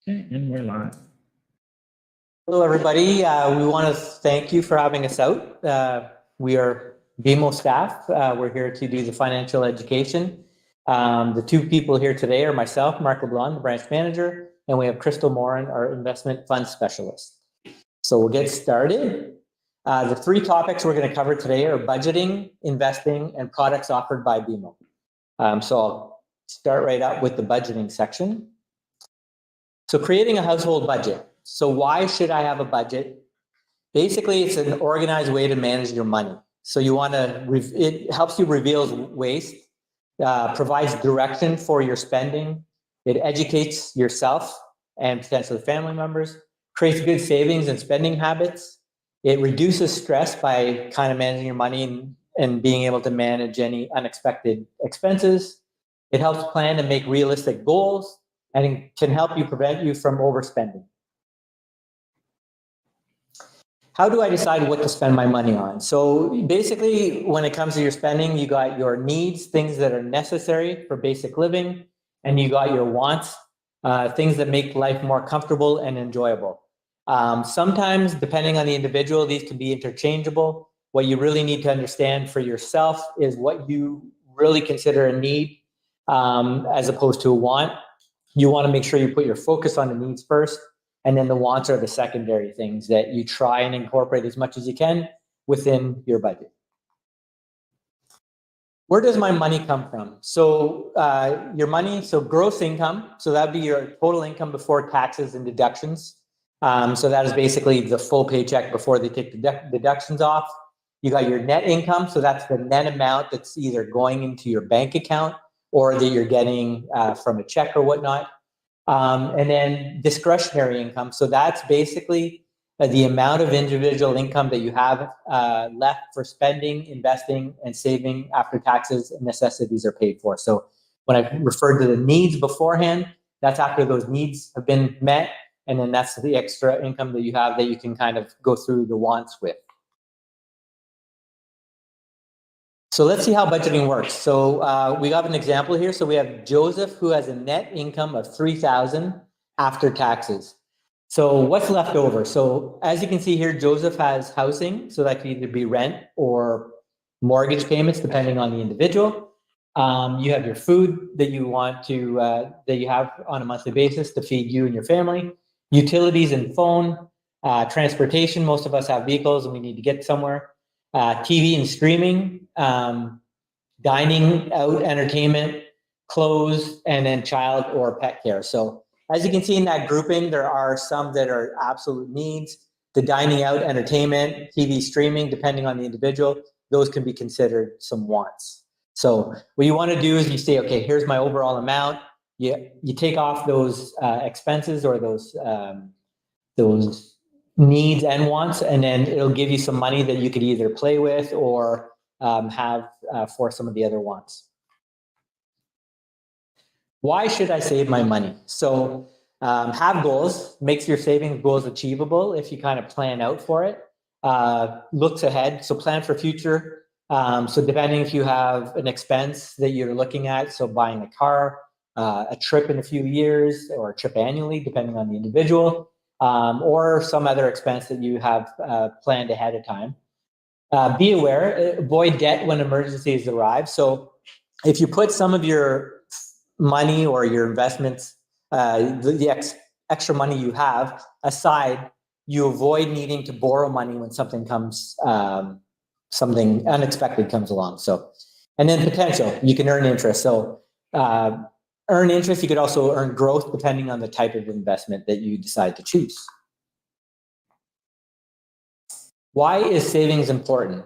Okay, and we're live. Hello, everybody. We want to thank you for having us out. We are BMO staff. We're here to do the financial education. The two people here today are myself, Mark LeBlanc, the branch manager, and we have Crystal Morin, our investment fund specialist. So we'll get started. The three topics we're going to cover today are budgeting, investing, and products offered by BMO. So I'll start right up with the budgeting section. So creating a household budget. So why should I have a budget? Basically, it's an organized way to manage your money. So you want to, it helps you reveal waste, provides direction for your spending. It educates yourself and potentially family members, creates good savings and spending habits. It reduces stress by kind of managing your money and being able to manage any unexpected expenses. It helps plan and make realistic goals, and it can help you prevent you from overspending. How do I decide what to spend my money on? So basically, when it comes to your spending, you got your needs, things that are necessary for basic living, and you got your wants, things that make life more comfortable and enjoyable. Sometimes, depending on the individual, these can be interchangeable. What you really need to understand for yourself is what you really consider a need as opposed to a want. You want to make sure you put your focus on the needs first, and then the wants are the secondary things that you try and incorporate as much as you can within your budget. Where does my money come from? So your money, so gross income, so that'd be your total income before taxes and deductions. So that is basically the full paycheck before they take the deductions off. You got your net income, so that's the net amount that's either going into your bank account or that you're getting from a check or whatnot. And then discretionary income. So that's basically the amount of individual income that you have left for spending, investing, and saving after taxes and necessities are paid for. So when I referred to the needs beforehand, that's after those needs have been met. And then that's the extra income that you have that you can kind of go through the wants with. So let's see how budgeting works. So we got an example here. So we have Joseph, who has a net income of $3,000 after taxes. So what's left over? So as you can see here, Joseph has housing. So that could either be rent or mortgage payments, depending on the individual. You have your food that you want to, that you have on a monthly basis to feed you and your family. Utilities and phone, transportation. Most of us have vehicles and we need to get somewhere. TV and streaming, dining out, entertainment, clothes, and then child or pet care. So as you can see in that grouping, there are some that are absolute needs. The dining out, entertainment, TV streaming, depending on the individual, those can be considered some wants. So what you want to do is you say, okay, here's my overall amount. You take off those expenses or those needs and wants, and then it'll give you some money that you could either play with or have for some of the other wants. Why should I save my money? So have goals, makes your savings goals achievable if you kind of plan out for it. Looks ahead, so plan for future. So depending if you have an expense that you're looking at, so buying a car, a trip in a few years, or a trip annually, depending on the individual. Or some other expense that you have planned ahead of time. Be aware, avoid debt when emergencies arrive. So if you put some of your money or your investments, the extra money you have aside, you avoid needing to borrow money when something comes, something unexpected comes along. So, and then potential, you can earn interest. So earn interest, you could also earn growth depending on the type of investment that you decide to choose. Why is savings important?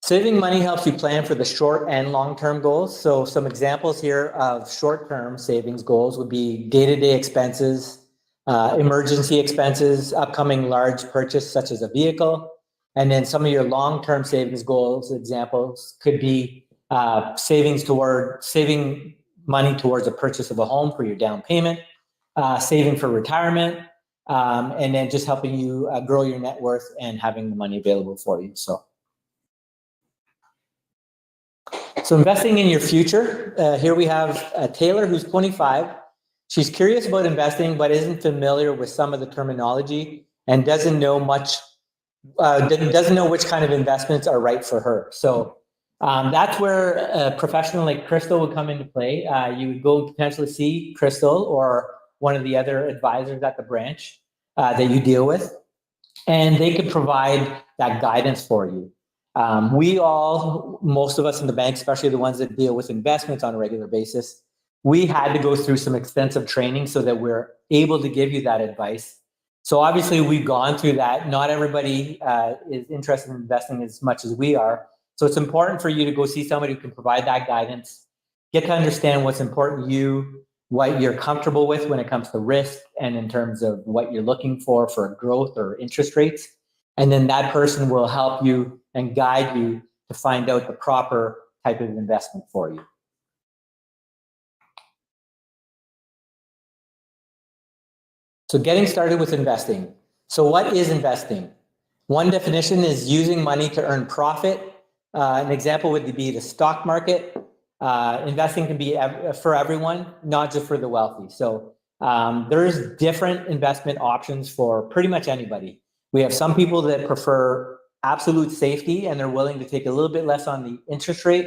Saving money helps you plan for the short and long-term goals. So some examples here of short-term savings goals would be day-to-day expenses, emergency expenses, upcoming large purchase such as a vehicle. And then some of your long-term savings goals, examples could be saving money towards a purchase of a home for your down payment, saving for retirement, and then just helping you grow your net worth and having the money available for you. So investing in your future. Here we have Taylor, who's 25. She's curious about investing, but isn't familiar with some of the terminology and doesn't know much, doesn't know which kind of investments are right for her. So that's where a professional like Crystal would come into play. You would go potentially see Crystal or one of the other advisors at the branch that you deal with, and they could provide that guidance for you. Most of us in the bank, especially the ones that deal with investments on a regular basis, we had to go through some extensive training so that we're able to give you that advice. So obviously we've gone through that. Not everybody is interested in investing as much as we are. So it's important for you to go see somebody who can provide that guidance, get to understand what's important to you, what you're comfortable with when it comes to risk and in terms of what you're looking for growth or interest rates. And then that person will help you and guide you to find out the proper type of investment for you. So getting started with investing. So what is investing? One definition is using money to earn profit. An example would be the stock market. Investing can be for everyone, not just for the wealthy. So there's different investment options for pretty much anybody. We have some people that prefer absolute safety and they're willing to take a little bit less on the interest rate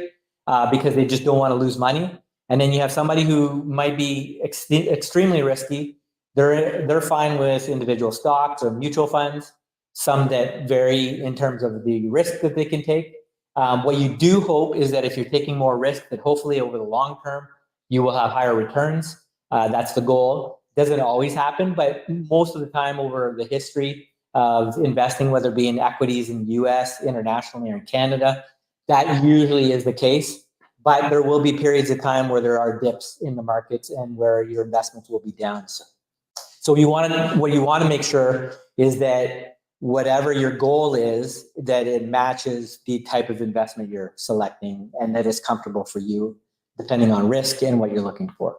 because they just don't want to lose money. And then you have somebody who might be extremely risky. They're fine with individual stocks or mutual funds, some that vary in terms of the risk that they can take. What you do hope is that if you're taking more risk, that hopefully over the long term, you will have higher returns. That's the goal. Doesn't always happen, but most of the time over the history of investing, whether it be in equities in the US, internationally, or in Canada, that usually is the case. But there will be periods of time where there are dips in the markets and where your investments will be down. So what you want to make sure is that whatever your goal is, that it matches the type of investment you're selecting and that is comfortable for you, depending on risk and what you're looking for.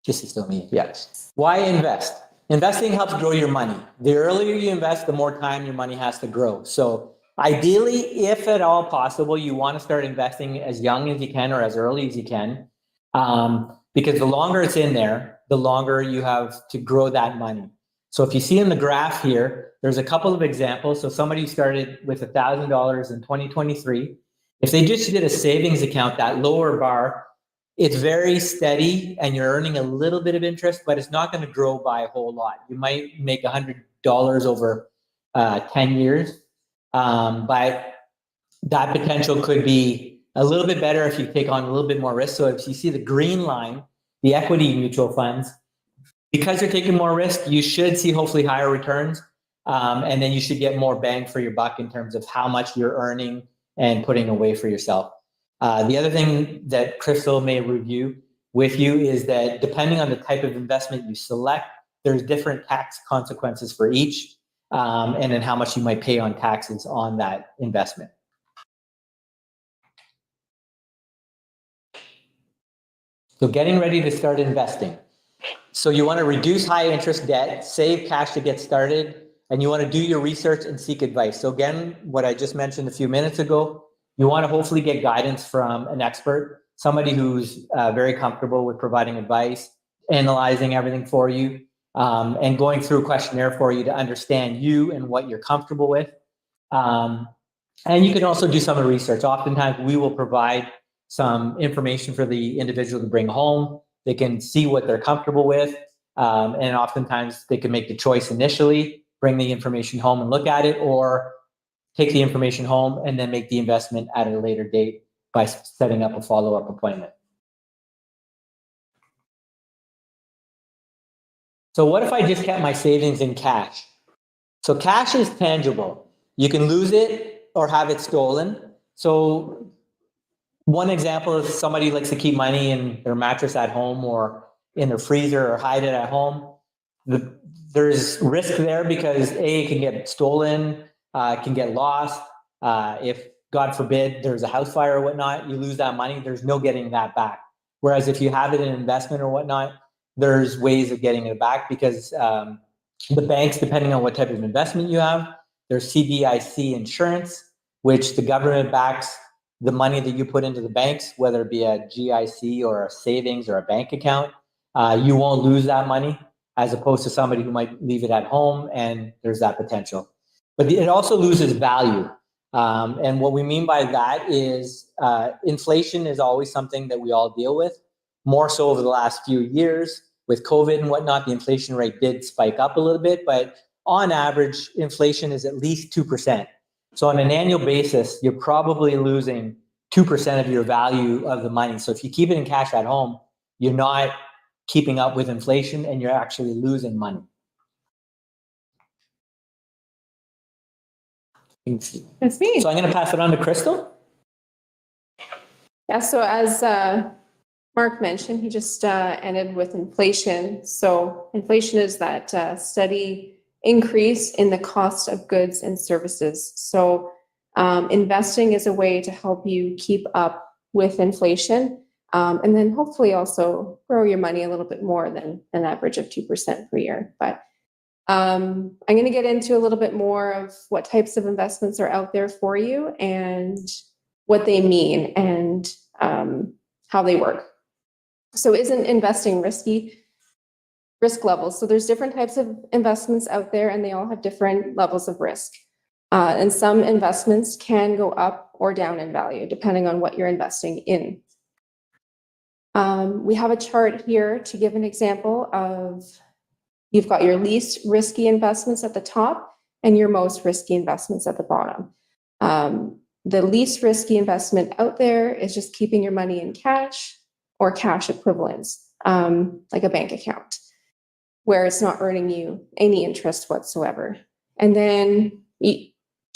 This is still me, yes. Why invest? Investing helps grow your money. The earlier you invest, the more time your money has to grow. So ideally, if at all possible, you want to start investing as young as you can or as early as you can. Because the longer it's in there, the longer you have to grow that money. So if you see in the graph here, there's a couple of examples. So somebody started with $1,000 in 2023. If they just did a savings account, that lower bar, it's very steady and you're earning a little bit of interest, but it's not going to grow by a whole lot. You might make $100 over 10 years, but that potential could be a little bit better if you take on a little bit more risk. So if you see the green line, the equity mutual funds, because you're taking more risk, you should see hopefully higher returns. And then you should get more bang for your buck in terms of how much you're earning and putting away for yourself. The other thing that Crystal may review with you is that depending on the type of investment you select, there's different tax consequences for each, and then how much you might pay on taxes on that investment. So getting ready to start investing. So you want to reduce high interest debt, save cash to get started, and you want to do your research and seek advice. So again, what I just mentioned a few minutes ago, you want to hopefully get guidance from an expert, somebody who's very comfortable with providing advice, analyzing everything for you, and going through a questionnaire for you to understand you and what you're comfortable with. And you can also do some research. Oftentimes we will provide some information for the individual to bring home. They can see what they're comfortable with. And oftentimes they can make the choice initially, bring the information home and look at it, or take the information home and then make the investment at a later date by setting up a follow-up appointment. So what if I just kept my savings in cash? So cash is tangible. You can lose it or have it stolen. So one example is somebody likes to keep money in their mattress at home or in their freezer or hide it at home. There's risk there because A, it can get stolen, it can get lost. If, God forbid, there's a house fire or whatnot, you lose that money, there's no getting that back. Whereas if you have it in investment or whatnot, there's ways of getting it back because the banks, depending on what type of investment you have, there's CDIC insurance, which the government backs the money that you put into the banks, whether it be a GIC or a savings or a bank account, you won't lose that money, as opposed to somebody who might leave it at home, and there's that potential. But it also loses value. And what we mean by that is inflation is always something that we all deal with, more so over the last few years. With COVID and whatnot, the inflation rate did spike up a little bit, but on average, inflation is at least 2%. So on an annual basis, you're probably losing 2% of your value of the money. So if you keep it in cash at home, you're not keeping up with inflation and you're actually losing money. That's me. So I'm going to pass it on to Crystal. Yeah, so as Mark mentioned, he just ended with inflation. So inflation is that steady increase in the cost of goods and services. So investing is a way to help you keep up with inflation, and then hopefully also grow your money a little bit more than an average of 2% per year. But I'm going to get into a little bit more of what types of investments are out there for you and what they mean and how they work. So isn't investing risky? Risk levels. So there's different types of investments out there and they all have different levels of risk. And some investments can go up or down in value depending on what you're investing in. We have a chart here to give an example of, you've got your least risky investments at the top and your most risky investments at the bottom. The least risky investment out there is just keeping your money in cash or cash equivalents, like a bank account, where it's not earning you any interest whatsoever. And then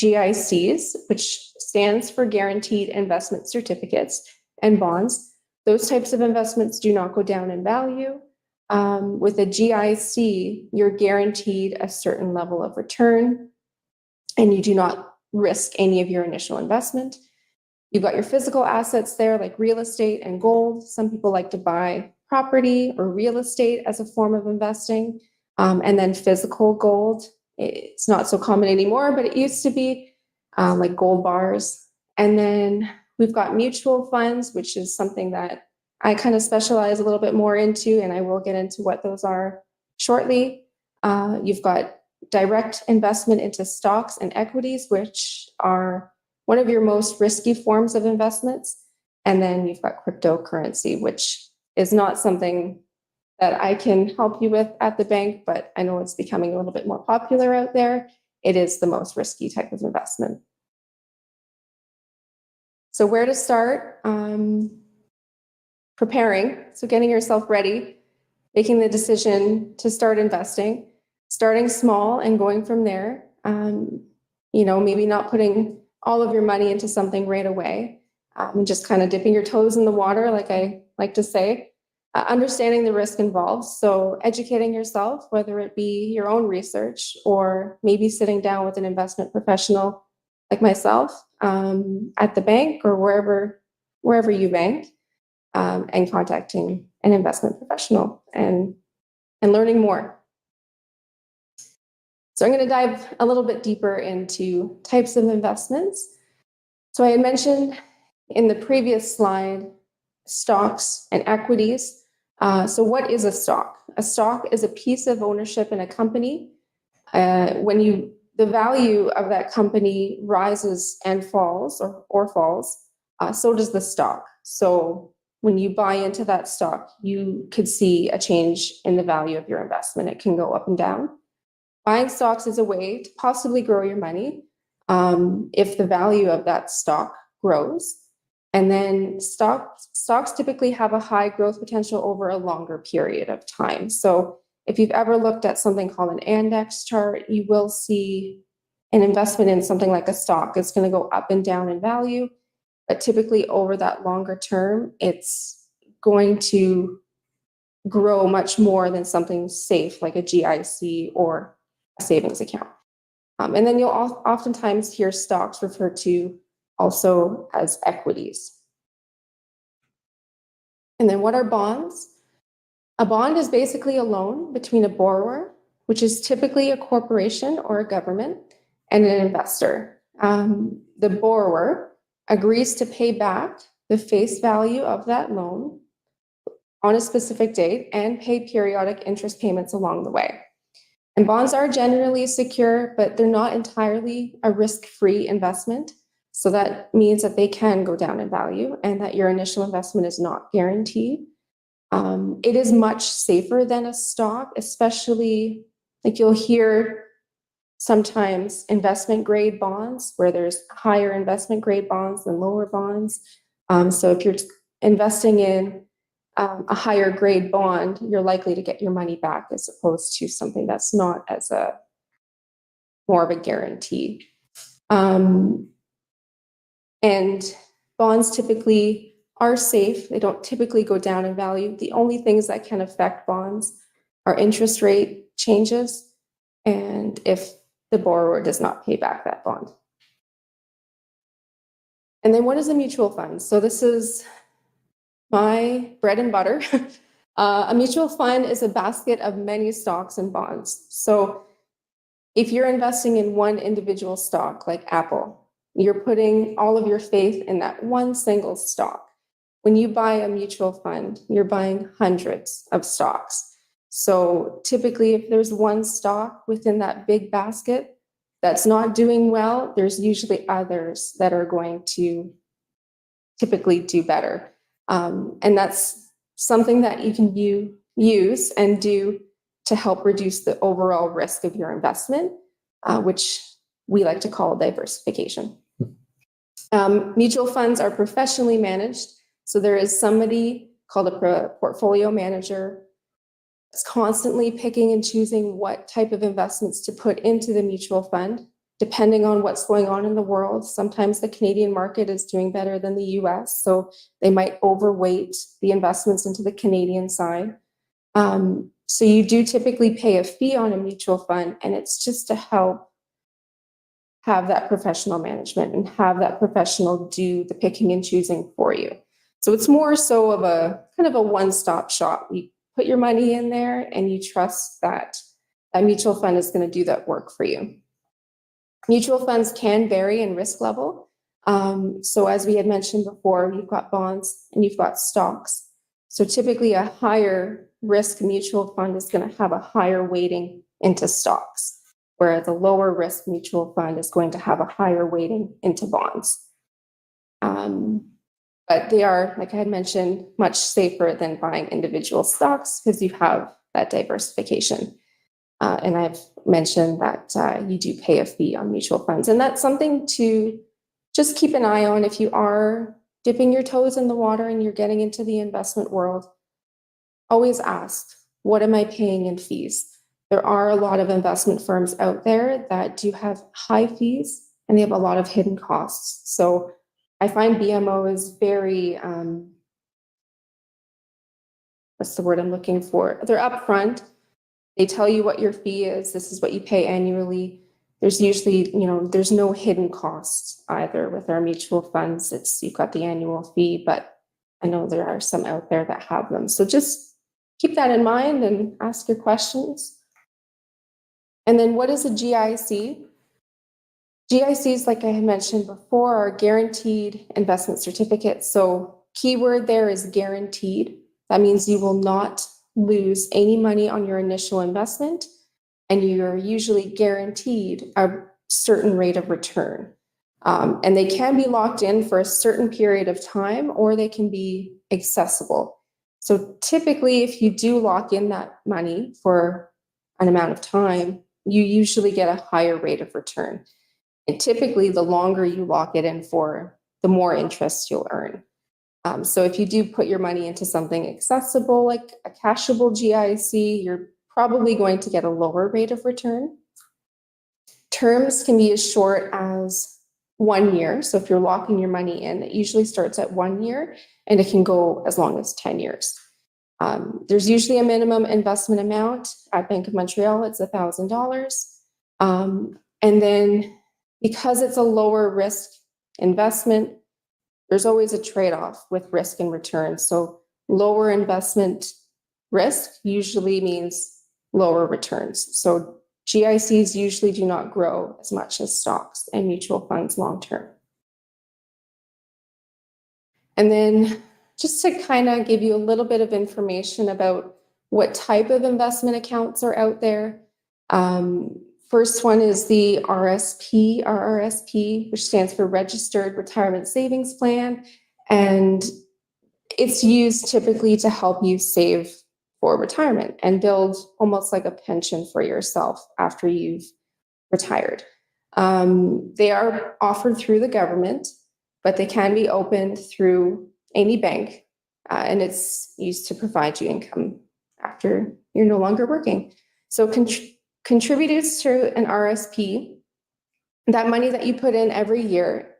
GICs, which stands for Guaranteed Investment Certificates, and bonds. Those types of investments do not go down in value. With a GIC, you're guaranteed a certain level of return, and you do not risk any of your initial investment. You've got your physical assets there, like real estate and gold. Some people like to buy property or real estate as a form of investing. And then physical gold, it's not so common anymore, but it used to be, like gold bars. And then we've got mutual funds, which is something that I kind of specialize a little bit more into, and I will get into what those are shortly. You've got direct investment into stocks and equities, which are one of your most risky forms of investments. And then you've got cryptocurrency, which is not something that I can help you with at the bank, but I know it's becoming a little bit more popular out there. It is the most risky type of investment. So where to start? Preparing, so getting yourself ready, making the decision to start investing, starting small and going from there. Maybe not putting all of your money into something right away, just kind of dipping your toes in the water, like I like to say. Understanding the risk involved, so educating yourself, whether it be your own research or maybe sitting down with an investment professional like myself at the bank or wherever you bank, and contacting an investment professional and learning more. So I'm going to dive a little bit deeper into types of investments. So I had mentioned in the previous slide stocks and equities. So what is a stock? A stock is a piece of ownership in a company. The value of that company rises and falls or falls, so does the stock. So when you buy into that stock, you could see a change in the value of your investment. It can go up and down. Buying stocks is a way to possibly grow your money if the value of that stock grows. And then stocks typically have a high growth potential over a longer period of time. So if you've ever looked at something called an index chart, you will see an investment in something like a stock. It's going to go up and down in value, but typically over that longer term, it's going to grow much more than something safe like a GIC or a savings account. And then you'll oftentimes hear stocks referred to also as equities. And then what are bonds? A bond is basically a loan between a borrower, which is typically a corporation or a government, and an investor. The borrower agrees to pay back the face value of that loan on a specific date and pay periodic interest payments along the way. And bonds are generally secure, but they're not entirely a risk-free investment. So that means that they can go down in value and that your initial investment is not guaranteed. It is much safer than a stock, especially like you'll hear sometimes investment grade bonds where there's higher investment grade bonds than lower bonds. So if you're investing in a higher grade bond, you're likely to get your money back as opposed to something that's not as a more of a guarantee. And bonds typically are safe. They don't typically go down in value. The only things that can affect bonds are interest rate changes and if the borrower does not pay back that bond. And then what is a mutual fund? So this is my bread and butter. A mutual fund is a basket of many stocks and bonds. So if you're investing in one individual stock like Apple, you're putting all of your faith in that one single stock. When you buy a mutual fund, you're buying hundreds of stocks. So typically, if there's one stock within that big basket that's not doing well, there's usually others that are going to typically do better. And that's something that you can use and do to help reduce the overall risk of your investment, which we like to call diversification. Mutual funds are professionally managed. So there is somebody called a portfolio manager that's constantly picking and choosing what type of investments to put into the mutual fund, depending on what's going on in the world. Sometimes the Canadian market is doing better than the US, so they might overweight the investments into the Canadian side. So you do typically pay a fee on a mutual fund, and it's just to help have that professional management and have that professional do the picking and choosing for you. So it's more so of a kind of a one-stop shop. You put your money in there and you trust that that mutual fund is going to do that work for you. Mutual funds can vary in risk level. So as we had mentioned before, you've got bonds and you've got stocks. So typically a higher risk mutual fund is going to have a higher weighting into stocks, whereas a lower risk mutual fund is going to have a higher weighting into bonds. But they are, like I had mentioned, much safer than buying individual stocks because you have that diversification. And I've mentioned that you do pay a fee on mutual funds. And that's something to just keep an eye on if you are dipping your toes in the water and you're getting into the investment world. Always ask, what am I paying in fees? There are a lot of investment firms out there that do have high fees and they have a lot of hidden costs. So I find BMO is very, what's the word I'm looking for? They're upfront. They tell you what your fee is. This is what you pay annually. There's usually, there's no hidden costs either with our mutual funds. You've got the annual fee, but I know there are some out there that have them. So just keep that in mind and ask your questions. And then what is a GIC? GICs, like I had mentioned before, are guaranteed investment certificates. So keyword there is guaranteed. That means you will not lose any money on your initial investment, and you're usually guaranteed a certain rate of return. And they can be locked in for a certain period of time, or they can be accessible. So typically, if you do lock in that money for an amount of time, you usually get a higher rate of return. And typically, the longer you lock it in for, the more interest you'll earn. So if you do put your money into something accessible, like a cashable GIC, you're probably going to get a lower rate of return. Terms can be as short as 1 year. So if you're locking your money in, it usually starts at 1 year and it can go as long as 10 years. There's usually a minimum investment amount. At Bank of Montreal, it's $1,000. And then because it's a lower risk investment, there's always a trade-off with risk and return. So lower investment risk usually means lower returns. So GICs usually do not grow as much as stocks and mutual funds long-term. And then just to kind of give you a little bit of information about what type of investment accounts are out there. First one is the RRSP, which stands for Registered Retirement Savings Plan. And it's used typically to help you save for retirement and build almost like a pension for yourself after you've retired. They are offered through the government, but they can be opened through any bank, and it's used to provide you income after you're no longer working. So contributors to an RSP, that money that you put in every year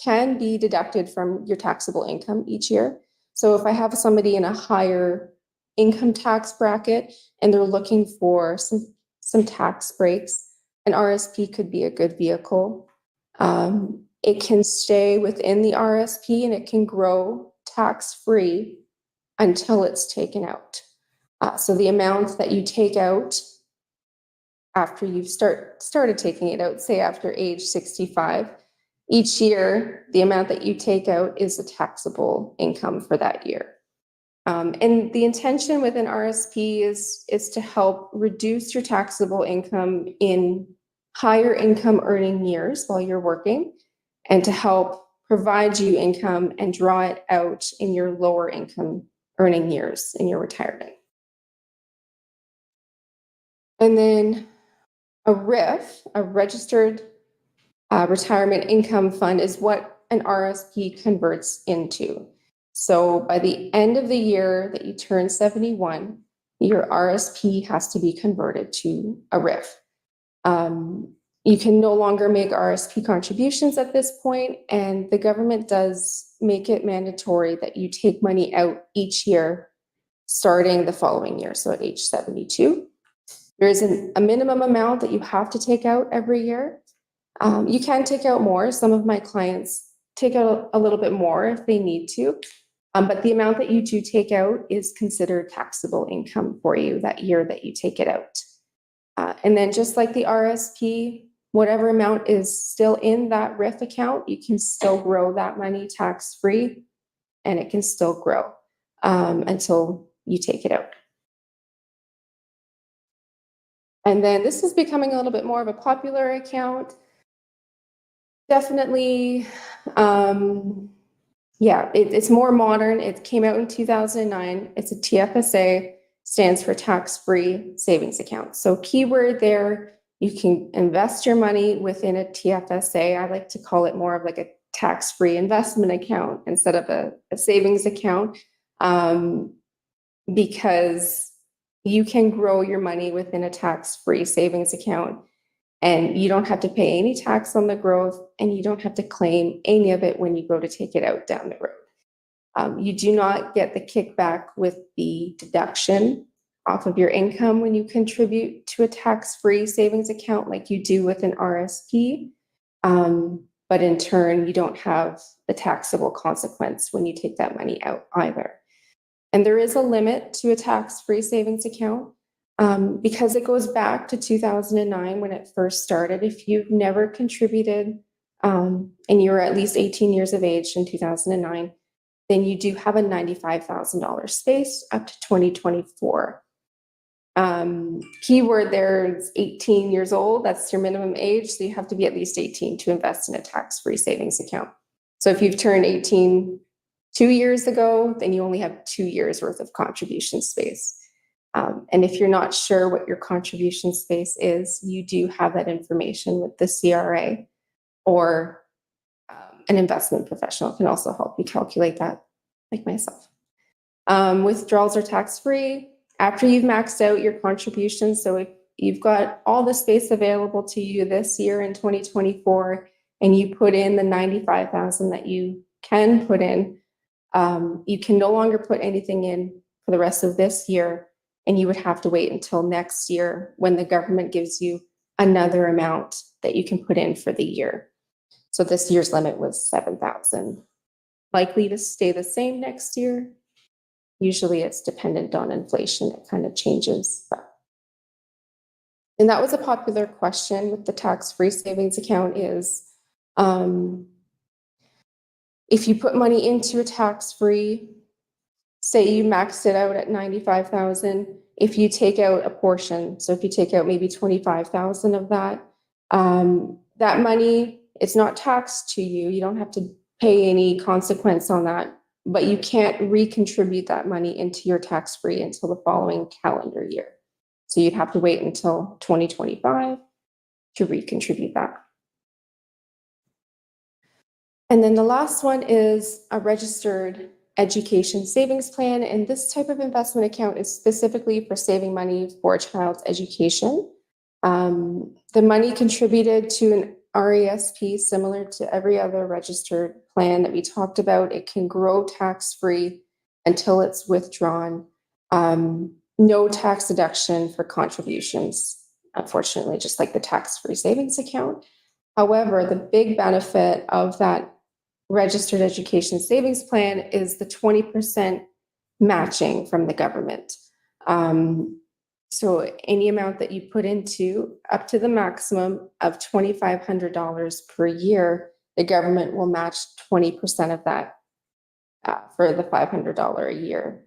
can be deducted from your taxable income each year. So if I have somebody in a higher income tax bracket and they're looking for some tax breaks, an RSP could be a good vehicle. It can stay within the RSP and it can grow tax-free until it's taken out. So the amount that you take out after you've started taking it out, say after age 65, each year, the amount that you take out is the taxable income for that year. And the intention with an RSP is to help reduce your taxable income in higher income earning years while you're working, and to help provide you income and draw it out in your lower income earning years in your retirement. And then a RIF, a Registered Retirement Income Fund, is what an RSP converts into. So by the end of the year that you turn 71, your RSP has to be converted to a RIF. You can no longer make RSP contributions at this point, and the government does make it mandatory that you take money out each year starting the following year, so at age 72. There is a minimum amount that you have to take out every year. You can take out more. Some of my clients take out a little bit more if they need to, but the amount that you do take out is considered taxable income for you that year that you take it out. And then just like the RSP, whatever amount is still in that RIF account, you can still grow that money tax-free, and it can still grow until you take it out. And then this is becoming a little bit more of a popular account. Definitely, yeah, it's more modern. It came out in 2009. It's a TFSA, stands for tax-free savings account. So keyword there, you can invest your money within a TFSA. I like to call it more of like a tax-free investment account instead of a savings account, because you can grow your money within a tax-free savings account, and you don't have to pay any tax on the growth, and you don't have to claim any of it when you go to take it out down the road. You do not get the kickback with the deduction off of your income when you contribute to a tax-free savings account like you do with an RSP. But in turn, you don't have the taxable consequence when you take that money out either. And there is a limit to a tax-free savings account because it goes back to 2009 when it first started. If you've never contributed and you were at least 18 years of age in 2009, then you do have a $95,000 space up to 2024. Keyword there is 18 years old. That's your minimum age. So you have to be at least 18 to invest in a tax-free savings account. So if you've turned 18 2 years ago, then you only have 2 years worth of contribution space. And if you're not sure what your contribution space is, you do have that information with the CRA, or an investment professional can also help you calculate that, like myself. Withdrawals are tax-free after you've maxed out your contributions. So if you've got all the space available to you this year in 2024, and you put in the $95,000 that you can put in, you can no longer put anything in for the rest of this year, and you would have to wait until next year when the government gives you another amount that you can put in for the year. So this year's limit was $7,000. Likely to stay the same next year. Usually it's dependent on inflation. It kind of changes. And that was a popular question with the tax-free savings account is, If you put money into a tax-free, say you maxed it out at 95,000, if you take out a portion, so if you take out maybe 25,000 of that, that money, it's not taxed to you. You don't have to pay any consequence on that, but you can't recontribute that money into your tax-free until the following calendar year. So you'd have to wait until 2025 to recontribute that. And then the last one is a registered education savings plan. And this type of investment account is specifically for saving money for a child's education. The money contributed to an RESP, similar to every other registered plan that we talked about. It can grow tax-free until it's withdrawn. No tax deduction for contributions, unfortunately, just like the tax-free savings account. However, the big benefit of that registered education savings plan is the 20% matching from the government. So any amount that you put into up to the maximum of $2,500 per year, the government will match 20% of that for the $500 a year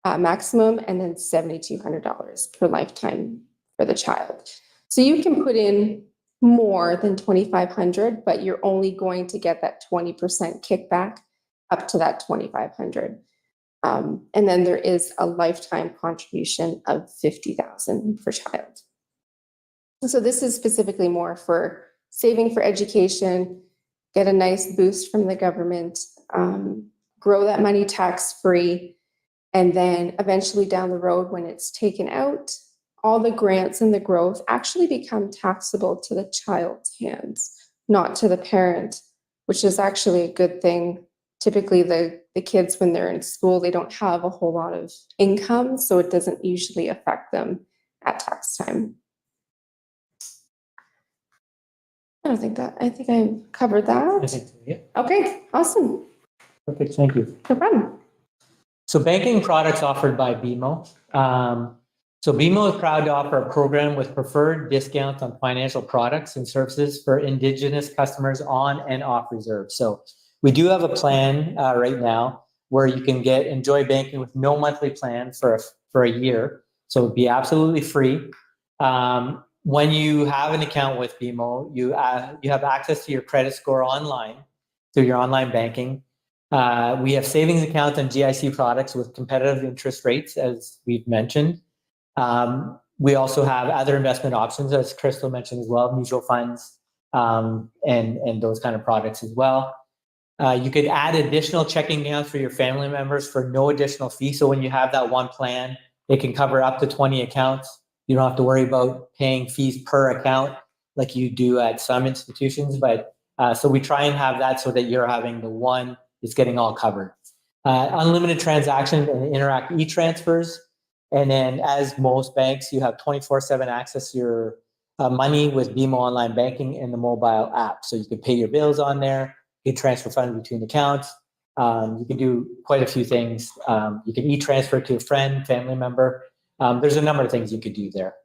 maximum, and then $7,200 per lifetime for the child. So you can put in more than 2,500, but you're only going to get that 20% kickback up to that 2,500. And then there is a lifetime contribution of 50,000 per child. So this is specifically more for saving for education, get a nice boost from the government, grow that money tax-free, and then eventually down the road when it's taken out, all the grants and the growth actually become taxable to the child's hands, not to the parent, which is actually a good thing. Typically, the kids, when they're in school, they don't have a whole lot of income, so it doesn't usually affect them at tax time. I think I covered that. I think so, yeah. Okay, awesome. Perfect, thank you. No problem. So banking products offered by BMO. So BMO is proud to offer a program with preferred discounts on financial products and services for Indigenous customers on and off reserve. So we do have a plan right now where you can enjoy banking with no monthly plan for a year. So it'd be absolutely free. When you have an account with BMO, you have access to your credit score online through your online banking. We have savings accounts and GIC products with competitive interest rates, as we've mentioned. We also have other investment options, as Crystal mentioned as well, mutual funds, and those kind of products as well. You could add additional checking accounts for your family members for no additional fee. So when you have that one plan, it can cover up to 20 accounts. You don't have to worry about paying fees per account like you do at some institutions. But so we try and have that so that you're having the one that's getting all covered. Unlimited transactions and Interact e-transfers. And then as most banks, you have 24/7 access to your money with BMO Online Banking and the mobile app. So you can pay your bills on there. You can transfer funds between accounts. You can do quite a few things. You can e-transfer to a friend, family member. There's a number of things you could do there.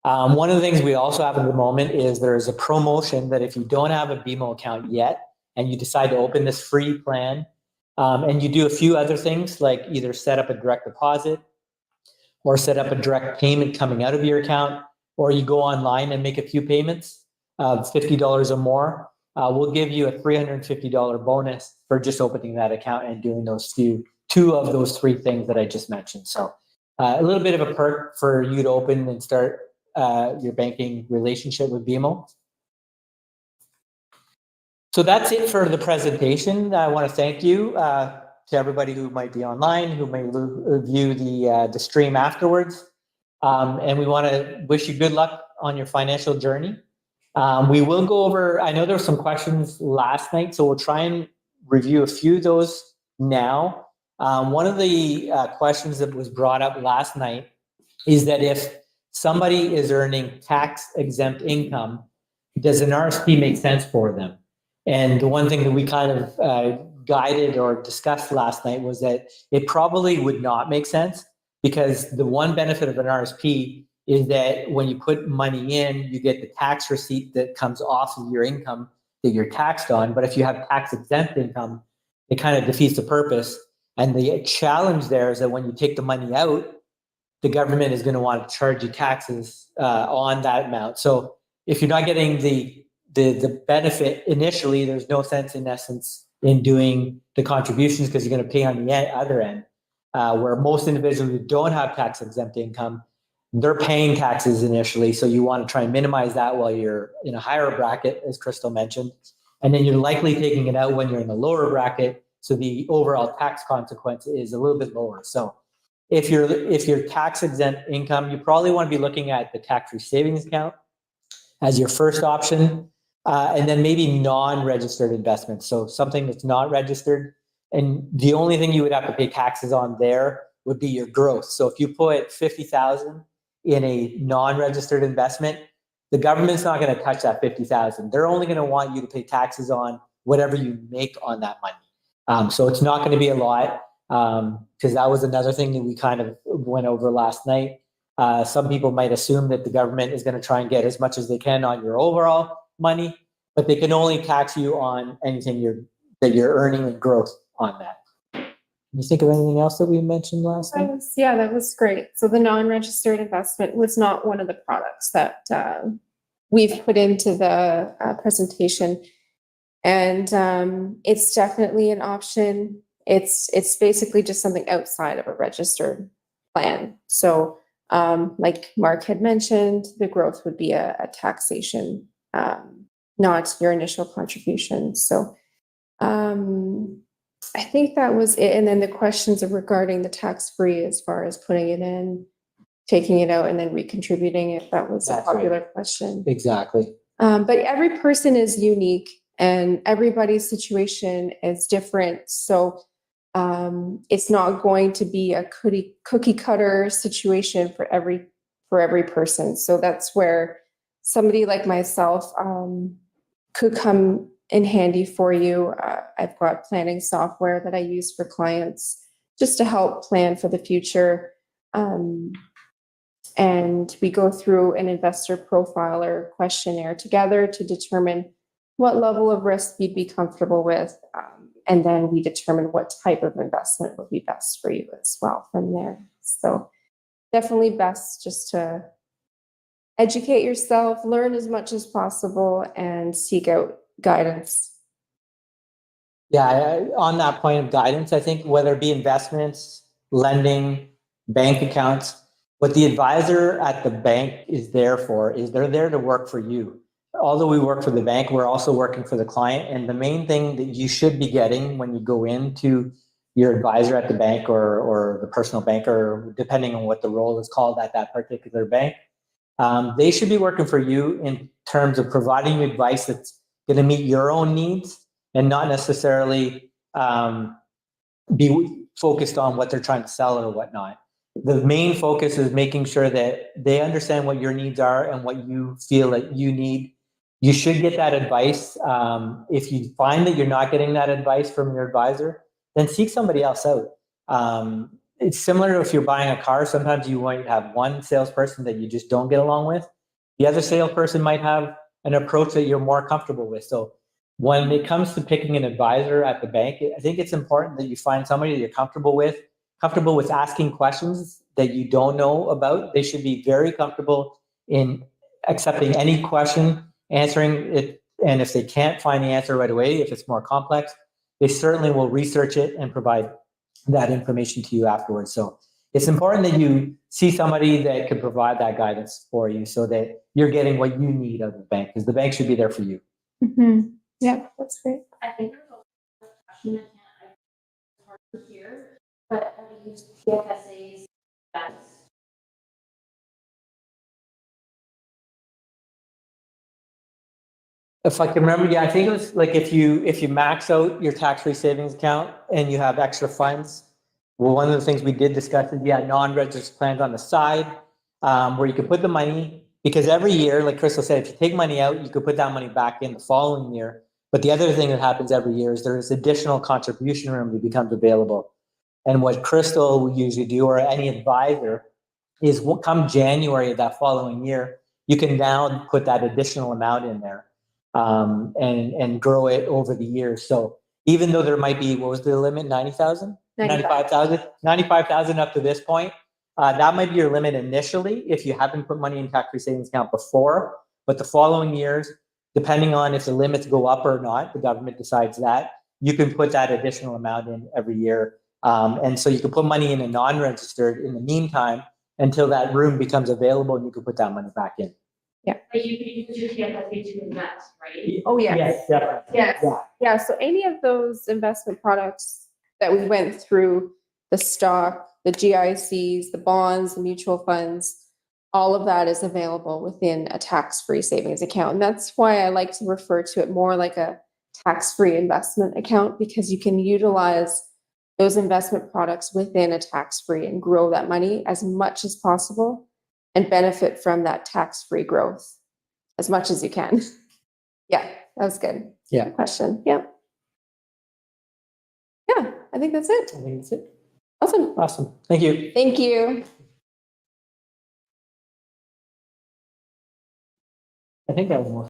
One of the things we also have at the moment is there's a promotion that if you don't have a BMO account yet and you decide to open this free plan and you do a few other things like either set up a direct deposit or set up a direct payment coming out of your account, or you go online and make a few payments of $50 or more, we'll give you a $350 bonus for just opening that account and doing those two of those three things that I just mentioned. So a little bit of a perk for you to open and start your banking relationship with BMO. So that's it for the presentation. I want to thank you to everybody who might be online, who may view the stream afterwards. And we want to wish you good luck on your financial journey. We will go over, I know there were some questions last night, so we'll try and review a few of those now. One of the questions that was brought up last night is that if somebody is earning tax-exempt income, does an RSP make sense for them? And the one thing that we kind of guided or discussed last night was that it probably would not make sense, because the one benefit of an RSP is that when you put money in, you get the tax receipt that comes off of your income that you're taxed on. But if you have tax exempt income, it kind of defeats the purpose. And the challenge there is that when you take the money out, the government is going to want to charge you taxes on that amount. So if you're not getting the benefit initially, there's no sense in essence in doing the contributions because you're going to pay on the other end. Where most individuals who don't have tax exempt income, they're paying taxes initially. So you want to try and minimize that while you're in a higher bracket, as Crystal mentioned. And then you're likely taking it out when you're in the lower bracket. So the overall tax consequence is a little bit lower. So if you're tax exempt income, you probably want to be looking at the tax-free savings account as your first option, and then maybe non-registered investments. So something that's not registered, and the only thing you would have to pay taxes on there would be your growth. So if you put 50,000 in a non-registered investment, the government's not going to touch that 50,000. They're only going to want you to pay taxes on whatever you make on that money. So it's not going to be a lot. Because that was another thing that we kind of went over last night. Some people might assume that the government is going to try and get as much as they can on your overall money, but they can only tax you on anything that you're earning and growth on that. Can you think of anything else that we mentioned last night? Yeah, that was great. So the non-registered investment was not one of the products that we've put into the presentation. And it's definitely an option. It's basically just something outside of a registered plan. So like Mark had mentioned, the growth would be a taxation, not your initial contribution. So I think that was it. And then the questions regarding the tax-free as far as putting it in, taking it out, and then recontributing it. That was a popular question. Exactly. But every person is unique and everybody's situation is different. So it's not going to be a cookie cutter situation for every person. So that's where somebody like myself could come in handy for you. I've got planning software that I use for clients just to help plan for the future. And we go through an investor profile or questionnaire together to determine what level of risk you'd be comfortable with. And then we determine what type of investment would be best for you as well from there. So definitely best just to educate yourself, learn as much as possible, and seek out guidance. Yeah, on that point of guidance, I think whether it be investments, lending, bank accounts, what the advisor at the bank is there for is they're there to work for you. Although we work for the bank, we're also working for the client. And the main thing that you should be getting when you go into your advisor at the bank or the personal banker, depending on what the role is called at that particular bank, they should be working for you in terms of providing you advice that's going to meet your own needs and not necessarily be focused on what they're trying to sell or whatnot. The main focus is making sure that they understand what your needs are and what you feel that you need. You should get that advice. If you find that you're not getting that advice from your advisor, then seek somebody else out. It's similar to if you're buying a car. Sometimes you might have one salesperson that you just don't get along with. The other salesperson might have an approach that you're more comfortable with. So when it comes to picking an advisor at the bank, I think it's important that you find somebody that you're comfortable with asking questions that you don't know about. They should be very comfortable in accepting any question, answering it, and if they can't find the answer right away, if it's more complex, they certainly will research it and provide that information to you afterwards. So it's important that you see somebody that can provide that guidance for you so that you're getting what you need out of the bank, because the bank should be there for you. Mm-hmm. Yeah, that's great. I think there's a question that it's hard to hear, but have you used PFSA's best? If I can remember, yeah, I think it was like if you max out your tax-free savings account and you have extra funds, well, one of the things we did discuss is non-registered plans on the side, where you can put the money, because every year, like Crystal said, if you take money out, you could put that money back in the following year. But the other thing that happens every year is there's additional contribution room that becomes available. And what Crystal will usually do, or any advisor, is come January of that following year, you can now put that additional amount in there and grow it over the years. So even though there might be, what was the limit, 90,000? 95,000, 95,000 up to this point. That might be your limit initially if you haven't put money in tax-free savings account before, but the following years, depending on if the limits go up or not, the government decides that, you can put that additional amount in every year. And so you can put money in a non-registered in the meantime until that room becomes available and you can put that money back in. But you can use your TFSA to invest, right? Oh, yes. Yes, definitely. Yes. Yeah. Yeah, so any of those investment products that we went through, the stock, the GICs, the bonds, the mutual funds, all of that is available within a tax-free savings account. And that's why I like to refer to it more like a tax-free investment account, because you can utilize those investment products within a tax-free and grow that money as much as possible and benefit from that tax-free growth as much as you can. Yeah, that was good. Yeah. Good question. Yeah. Yeah, I think that's it. I think that's it. Awesome. Awesome. Thank you. Thank you. I think that was most.